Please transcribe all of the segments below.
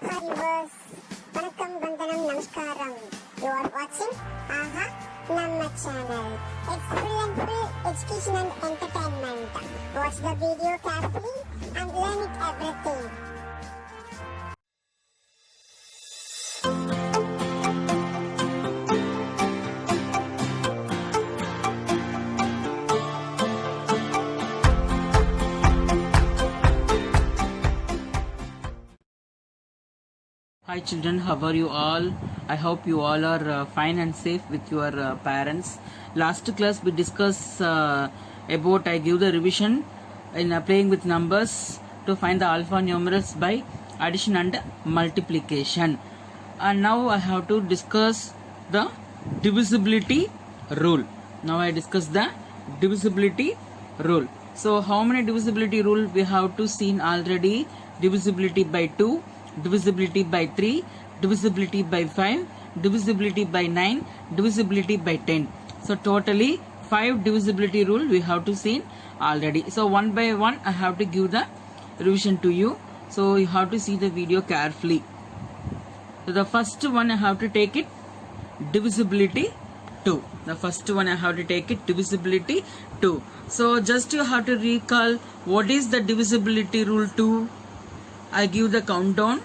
Hi viewers, Vanakkam, Vandanam, Namaskaram. You are watching Aha Namma channel. It's full and full education and entertainment. Watch the video carefully and learn it everything. Hi children, how are you all? I hope you all are fine and safe with your parents. Last class we discussed about I give the revision in playing with numbers to find the alpha numerals by addition and multiplication. And now I have to discuss the divisibility rule. Now I discuss the divisibility rule. So how many divisibility rule we have to seen already? Divisibility by 2, divisibility by 3, divisibility by 5, divisibility by 9, divisibility by 10. So totally 5 divisibility rule we have to see already. So one by one I have to give the revision to you. So you have to see the video carefully. So the first one I have to take it divisibility 2. The first one I have to take it divisibility 2. So just you have to recall what is the divisibility rule 2. I give the countdown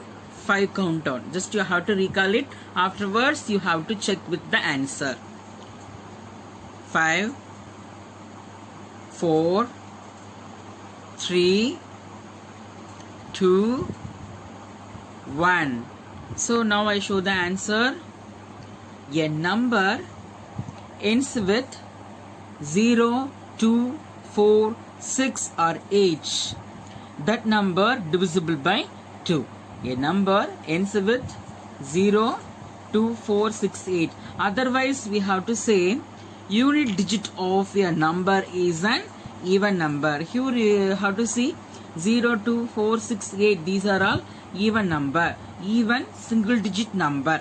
5 countdown. Just you have to recall it. Afterwards you have to check with the answer. 5, 4, 3, 2, 1. So now I show the answer. A number ends with 0, 2, 4, 6 or 8. That number divisible by 2. A number ends with 0, 2, 4, 6, 8. Otherwise we have to say unit digit of a number is an even number. Here you have to see 0, 2, 4, 6, 8. These are all even number. Even single digit number.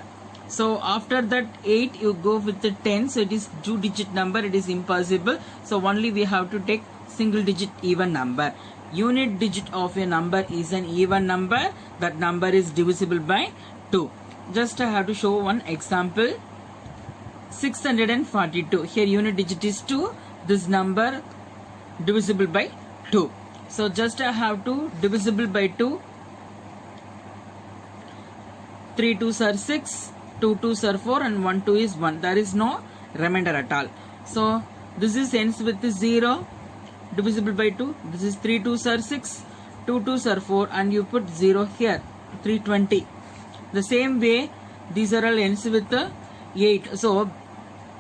So after that 8 you go with the 10. So it is 2 digit number. It is impossible. So only we have to take single digit even number. Unit digit of a number is an even number. That number is divisible by 2. Just I have to show one example. 642. Here unit digit is 2. This number divisible by 2. So just I have to divisible by 2. 3 2s are 6. 2 2s are 4 and 1 2 is 1. There is no remainder at all. So this is ends with 0. Divisible by 2. This is 3 2s are 6, 2 2s are 4 and you put 0 here. 320. The same way these are all ends with 8. So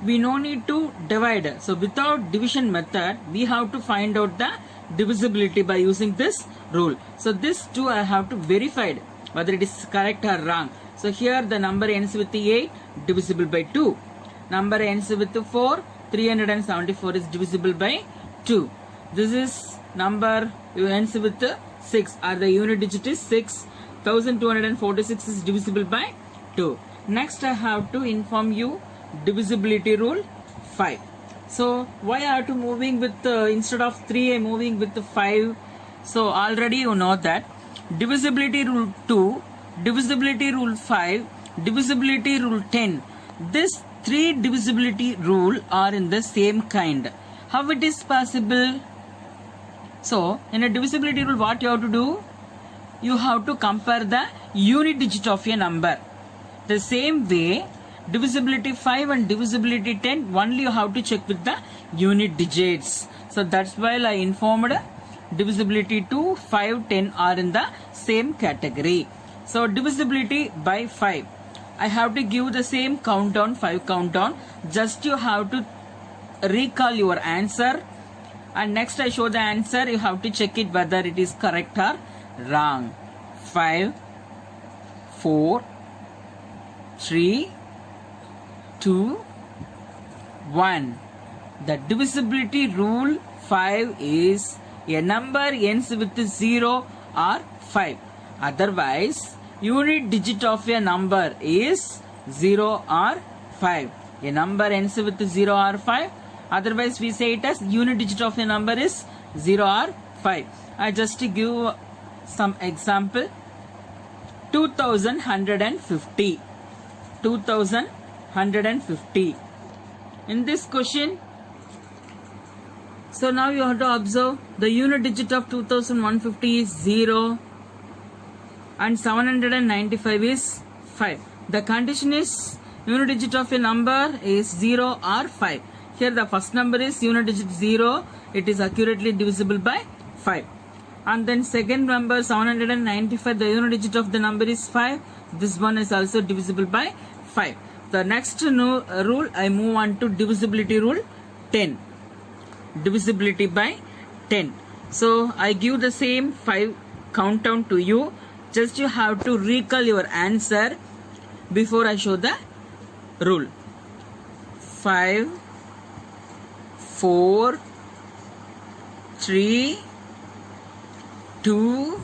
we no need to divide. So without division method we have to find out the divisibility by using this rule. So this too I have to verify whether it is correct or wrong. So here the number ends with 8 divisible by 2. Number ends with 4. 374 is divisible by 2. This is number ends with 6 or the unit digit is 6. 1246 is divisible by 2. Next I have to inform you divisibility rule 5. So why I have to moving with instead of 3 I moving with 5. So already you know that divisibility rule 2, divisibility rule 5, divisibility rule 10. This 3 divisibility rule are in the same kind. How it is possible? So, in a divisibility rule, what you have to do? You have to compare the unit digit of a number. The same way, divisibility 5 and divisibility 10, only you have to check with the unit digits. So, that's why I informed divisibility 2, 5, 10 are in the same category. So, divisibility by 5. I have to give the same countdown, 5 countdown. Just you have to recall your answer. And next I show the answer. You have to check it whether it is correct or wrong. 5, 4, 3, 2, 1. The divisibility rule 5 is a number ends with 0 or 5. Otherwise, unit digit of a number is 0 or 5. A number ends with 0 or 5. Otherwise, we say it as unit digit of a number is 0 or 5. I just give some example. 2150. 2150. In this question, so now you have to observe the unit digit of 2150 is 0 and 795 is 5. The condition is unit digit of a number is 0 or 5. Here the first number is unit digit 0. It is accurately divisible by 5. And then second number 795, the unit digit of the number is 5. This one is also divisible by 5. The next rule, I move on to divisibility rule 10. Divisibility by 10. So I give the same 5 countdown to you. Just you have to recall your answer before I show the rule. 5, 4, 3, 2,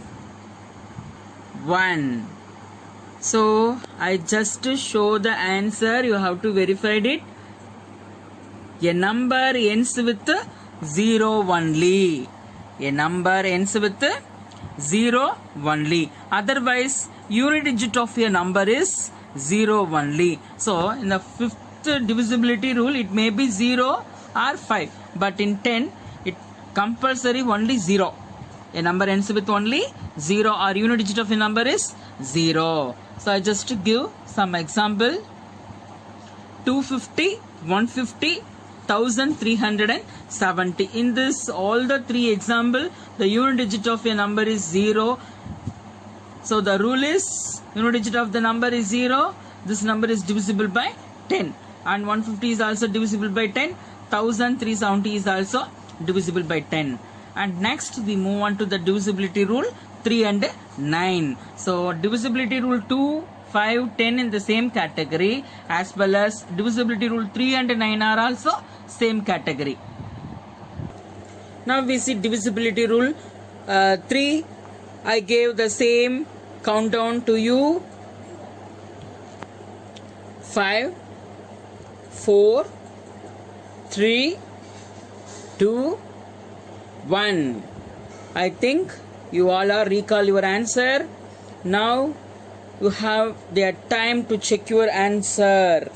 1. So I just show the answer. You have to verify it. A number ends with 0 only. A number ends with 0 only. Otherwise, unit digit of a number is 0 only. So in the fifth divisibility rule, it may be 0 or 5. But in 10, it compulsory only 0. A number ends with only 0 or unit digit of a number is 0. So I just give some example. 250, 150, 1370. In this all the three example, the unit digit of a number is 0. So the rule is unit digit of the number is 0. This number is divisible by 10. And 150 is also divisible by 10. 1370 is also divisible by 10. And next we move on to the divisibility rule 3 and 9. So divisibility rule 2, 5, 10 in the same category, as well as divisibility rule 3 and 9 are also same category. Now we see divisibility rule 3. I gave the same countdown to you. 5, 4, 3, 2, 1. I think you all are recall your answer. Now you have their time to check your answer.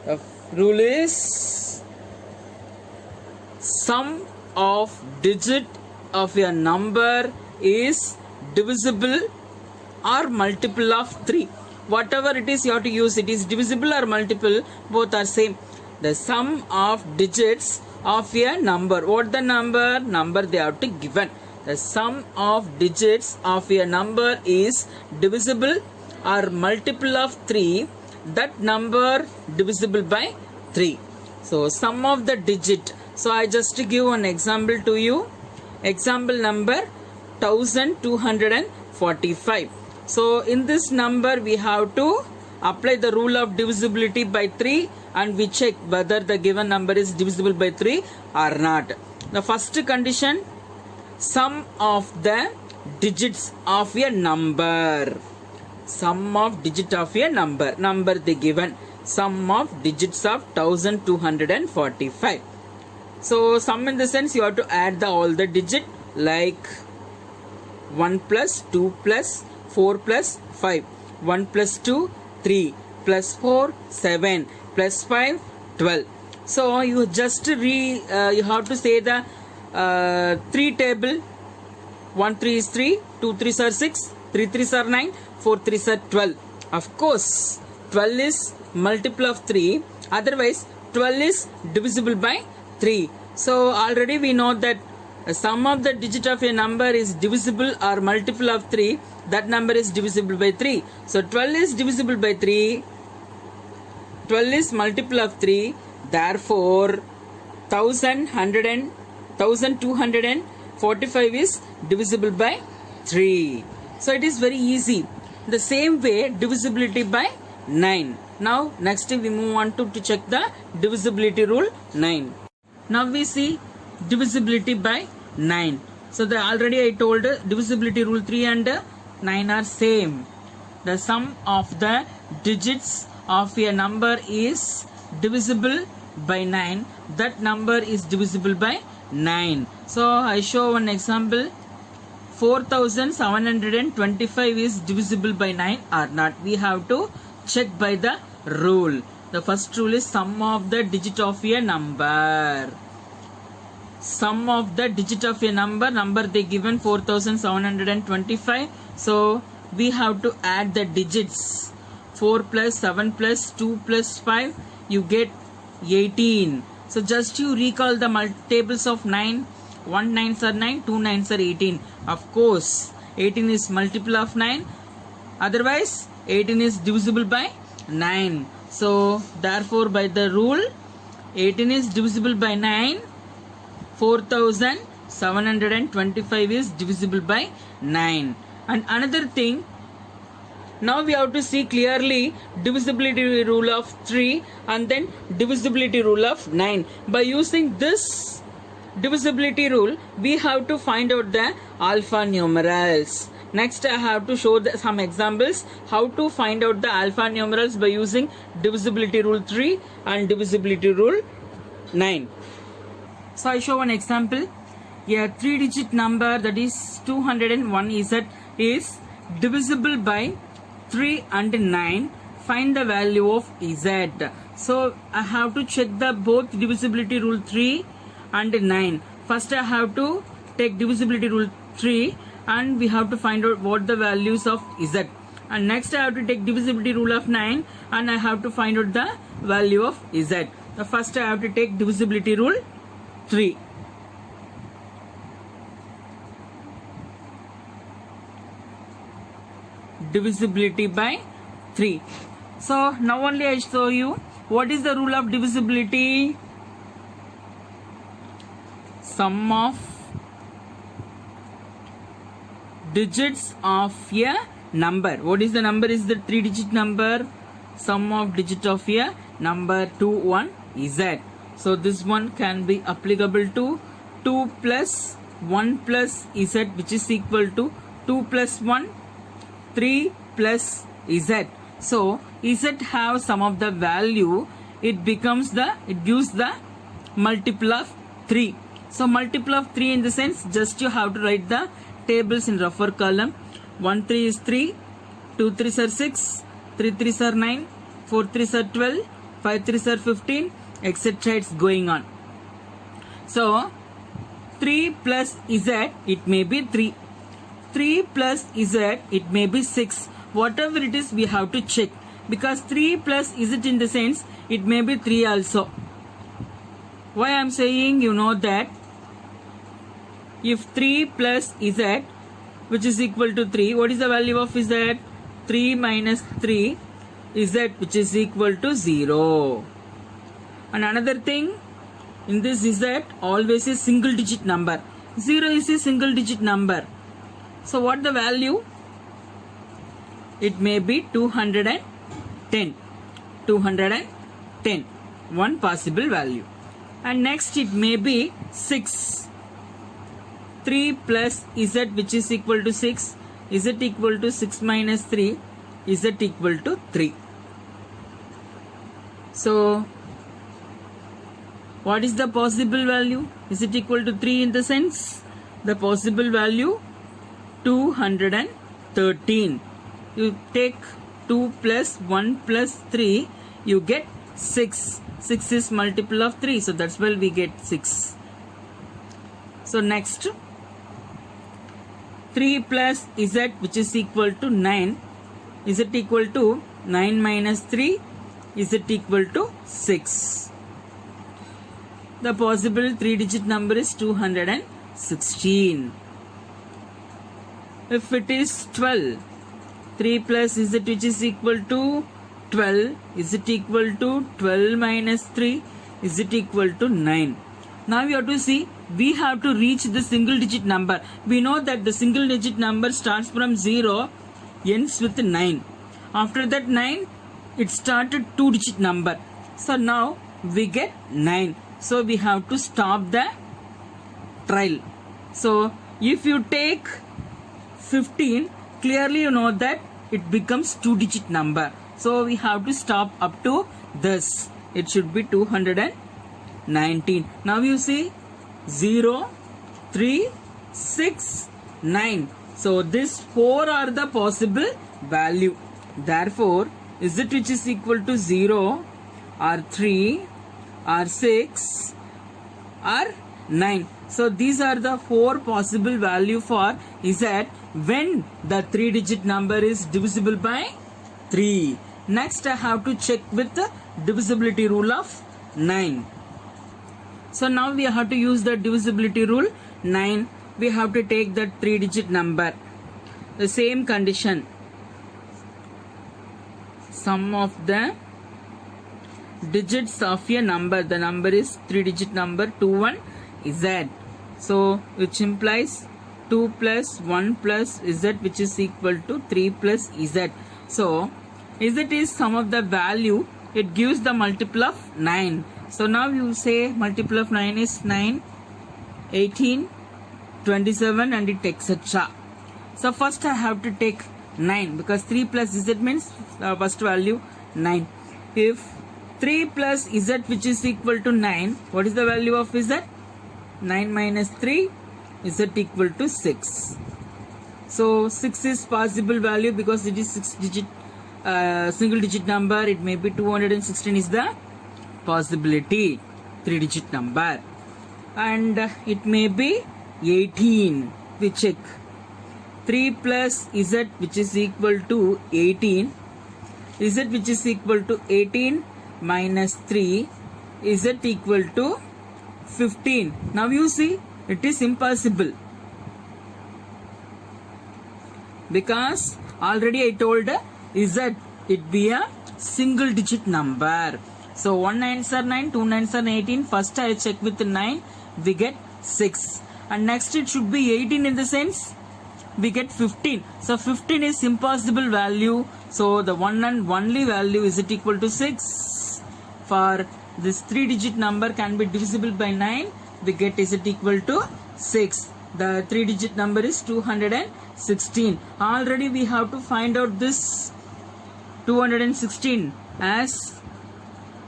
The rule is sum of digit of a number is divisible or multiple of 3. Whatever it is, you have to use it is divisible or multiple, both are same. The sum of digits of a number. What the number? Number they have to given. The sum of digits of a number is divisible or multiple of 3. That number divisible by 3. So sum of the digit. So I just give an example to you. Example number 1245. So in this number we have to apply the rule of divisibility by 3 and we check whether the given number is divisible by 3 or not. The first condition, sum of the digits of a number. Sum of digit of a number. Number they given. Sum of digits of 1245. So sum in the sense you have to add all the digit like 1 plus 2 plus 4 plus 5. 1 plus 2, 3 plus 4, 7 plus 5, 12. So you just you have to say the 3 table. 1 3 is 3, 2 3s are 6, 3 3s are 9, 4 3s are 12. Of course 12 is multiple of 3, otherwise 12 is divisible by 3. So already we know that the sum of the digit of a number is divisible or multiple of 3. That number is divisible by 3. So 12 is divisible by 3. 12 is multiple of 3. Therefore 1245 is divisible by 3. So it is very easy. The same way divisibility by 9. Now next we move on to check the divisibility rule 9. Now we see divisibility by 9. So already I told divisibility rule 3 and 9 are same. The sum of the digits of a number is divisible by 9. That number is divisible by 9. So I show one example. 4725 is divisible by 9 or not. We have to check by the rule. The first rule is sum of the digit of a number. Sum of the digit of a number they given 4725. So we have to add the digits. 4 plus 7 plus 2 plus 5, you get 18. So just you recall the tables of 9. 1 9s are 9, 2 9s are 18. Of course, 18 is multiple of 9. Otherwise, 18 is divisible by 9. So, therefore, by the rule, 18 is divisible by 9. 4725 is divisible by 9. And another thing, now we have to see clearly divisibility rule of 3 and then divisibility rule of 9. By using this divisibility rule, we have to find out the alpha numerals. Next, I have to show some examples how to find out the alpha numerals by using divisibility rule 3 and divisibility rule 9. So, I show one example. A 3-digit number, that is 201 Z, is divisible by 3 and 9. Find the value of Z. So, I have to check the both divisibility rule 3 and 9. First I have to take divisibility rule 3 and we have to find out what the values of Z. And next I have to take divisibility rule of 9 and I have to find out the value of Z. The first I have to take divisibility rule 3. Divisibility by 3. So now only I show you what is the rule of divisibility. Sum of digits of a number. What is the number? Is the 3-digit number. Sum of digit of a number 21 Z. So this one can be applicable to 2 plus 1 plus Z, which is equal to 2 plus 1, 3 plus Z. So Z have some of the value. It gives the multiple of 3. So multiple of 3 in the sense, just you have to write the tables in rougher column. 1 3 is 3, 2 3s are 6, 3 3s are 9, 4 3s are 12, 5 3s are 15, etc. It's going on. So 3 plus Z, it may be 3. 3 plus Z, it may be 6. Whatever it is, we have to check. Because 3 plus Z in the sense, it may be 3 also. Why I am saying, you know that if 3 plus Z, which is equal to 3, what is the value of Z? 3 minus 3 Z, which is equal to 0. And another thing, in this Z, always a single digit number. 0 is a single digit number. So what the value? It may be 210. 210. One possible value. And next it may be 6. 3 plus Z, which is equal to 6. Z equal to 6 minus 3. Z equal to 3. So what is the possible value? Is it equal to 3 in the sense? The possible value 213. You take 2 plus 1 plus 3, you get 6. 6 is multiple of 3, so that's why we get 6. So next, 3 plus Z, which is equal to 9. Z equal to 9 minus 3. Z equal to 6. The possible 3-digit number is 216. If it is 12, 3 plus Z, which is equal to 12, is it equal to 12 minus 3, is it equal to 9. Now you have to see, we have to reach the single digit number. We know that the single digit number starts from 0, ends with 9. After that 9, it started 2-digit number. So now we get 9. So we have to stop the trial. So if you take 15, clearly you know that it becomes 2-digit number. So we have to stop up to this. It should be 219. Now you see 0, 3, 6, 9. So these 4 are the possible value. Therefore, z which is equal to 0 or 3 or 6 or 9. So these are the 4 possible value for z when the 3-digit number is divisible by 3. Next I have to check with the divisibility rule of 9. So now we have to use the divisibility rule 9. We have to take that 3-digit number. The same condition. Sum of the digits of a number. The number is 3-digit number 21z. So which implies 2 plus 1 plus z which is equal to 3 plus z. So z is sum of the value. It gives the multiple of 9. So now you say multiple of 9 is 9, 18, 27 and it etc. So first I have to take 9 because 3 plus z means first value 9. If 3 plus z which is equal to 9, what is the value of z? 9 minus 3, z equal to 6. So 6 is possible value because it is 6-digit single digit number. It may be 216 is the possibility 3-digit number, and it may be 18. We check 3 plus z which is equal to 18, z which is equal to 18 minus 3, z equal to 15. Now you see it is impossible because already I told z it be a single digit number. So 1 9s are 9, 2 9s are 18. First I check with 9, we get 6. And next it should be 18 in the sense we get 15. So 15 is impossible value. So the one and only value is it equal to 6. For this 3-digit number can be divisible by 9. We get is it equal to 6. The 3-digit number is 216. Already we have to find out this 216 as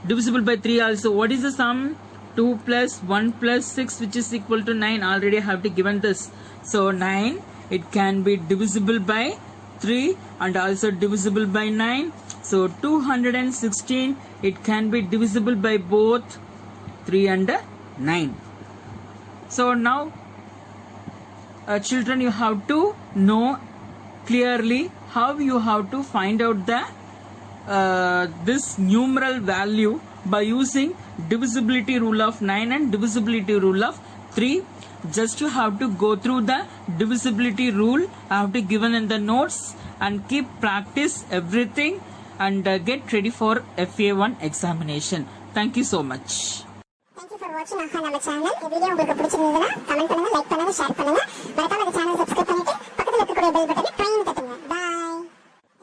divisible by 3 also. What is the sum? 2 plus 1 plus 6 which is equal to 9. Already I have to given this. So 9 it can be divisible by 3 and also divisible by 9. So 216 it can be divisible by both 3 and 9. So now children, you have to know clearly how you have to find out the this numeral value by using divisibility rule of 9 and divisibility rule of 3. Just you have to go through the divisibility rule. I have to given in the notes and keep practice everything and get ready for FA1 examination. Thank you so much. Thank you for watching நம்ம channel. இந்த video உங்களுக்கு பிடிச்சிருந்ததுன்னா comment பண்ணுங்க, like பண்ணுங்க, share பண்ணுங்க. மறக்காம இந்த சேனலை